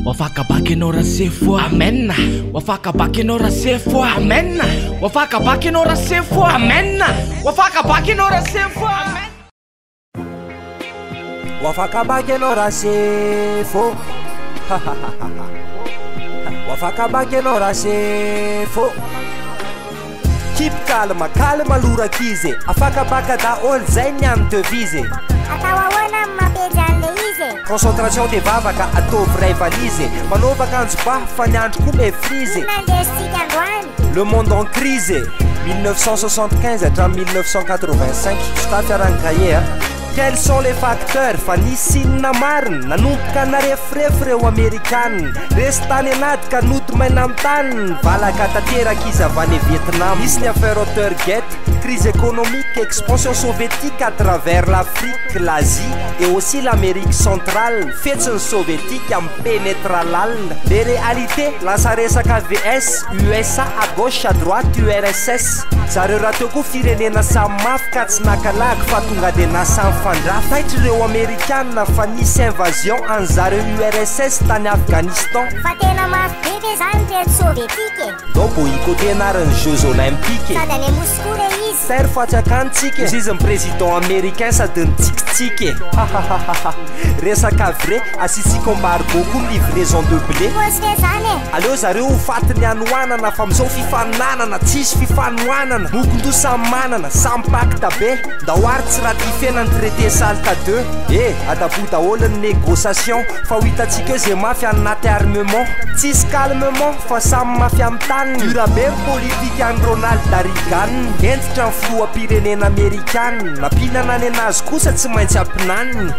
wafakabakinao rasefo amen wafakabakinao rasefo amen wafakabakinao rasefo amen wafakabakinao rasefo amen wafakabakinao rasefo wafakabakinao rasefo keep calme calme lourakize afakabaka daôlo zay ny amy devise atao ahoana mampejy an'le izy concentration de vavaka ataovy ray valize manaovaka anjo ba fa ny andro koa mefrize nandesitsika androany le monde en crise 1975 hatramin'ny 1985 stafy arankaye quels sont les facteurs fa nisy sinina marina nanomboka narefirefy reo amerikanina resy tany anaty ka noto maina amy taniny valaka tanteraka izy avy any Vietnam misy ny affaire Watergate crise économique expansion soviétique à travers l'Afrique l'Asie et aussi l'Amérique centrale fetsiny soviétique amy pénétra lalina les réalités lasa resaka VS USA à gauche à droite URSS zareo raha teo koa firenena samy mafy ka tsy nakalagy fa tonga de nasa taitry reo amerikanina fa nisy invasion an'zareo URSS tany Afghanistan fa tena mafy be ke zany reto soviétique do boyko tenarany Jeux olympiques sady any Moscou re izy tery fatsakantsika izy izy ny président américain sady nitsikitsiky resaka vrai asisika embargo koa ny livraison de blé mosfe zany aleo zareo fatiny anoanana fa amizao fifaninanana tsisy fifanoanana mokondo samy manana samy pacte be dahoary tsy ratifena ny traité salta 2 adabo daholo ny négociation fa ho hitatsika eo zay mafy anaty armement tsisy calmement fa samy mafy amy taniny dura be ny politique any Ronald Reagan entitra ny filoham-pirenena amerikanina nampinana any anazy kosa tsy maintsy ampinaniny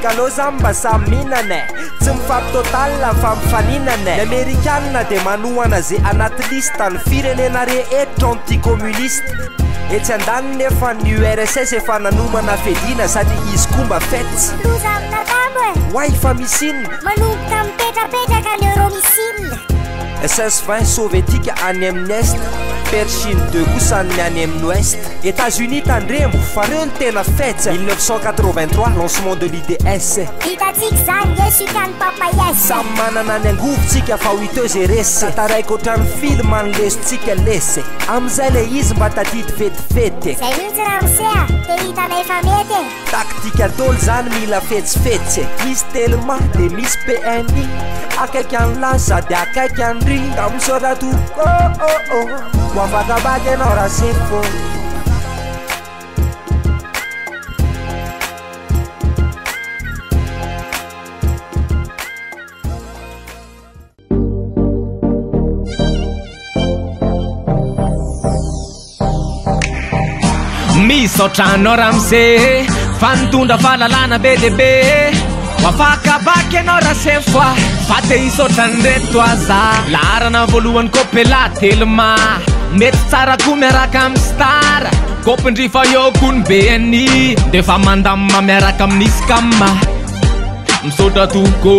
ka aleo zany mba samy mihinana tsy mifampitotal fa mifaninana ny amerikanina de manohana zay anaty lista ny firenena rehetra anticommuniste etsy andaniny nefa ny URSS efa nanomana fedina sady izy koa mba fetsy loza amina tambo hoay fa misinina manomboka mipetrapetraka ny euromissile SS-20 soviétique any amin'ny est Pershing 2 kosa ny any amin'ny ouest États-Unis tandremo fa reo ny tena fetsy 1983 lancement de l'IDS hitatsika zany esukany papayes samy manana ny angovotsika fa ho ito zay resy sataraiko ohatrany film anylesontsika lesy amizay le izy mba tadidy vetivety zay mihitsy raha misea te hitanay fa mety taktika dolo zany mila fetsifetsy misy telema de misy PNI akaiky an'la sady akaiky an'ry amizoratu wafakabaky anao raha sefo misaotrano ramse fanitondra fahalalana be debe wafakabaky anao raha sefoa fa te hisaotrany reto aza laharana voalohany kopela telema mety tsara koa miaraka amy star kopindrifa eo koa ny BNI defa mandamma miaraka amin'isy kamma misaotra toko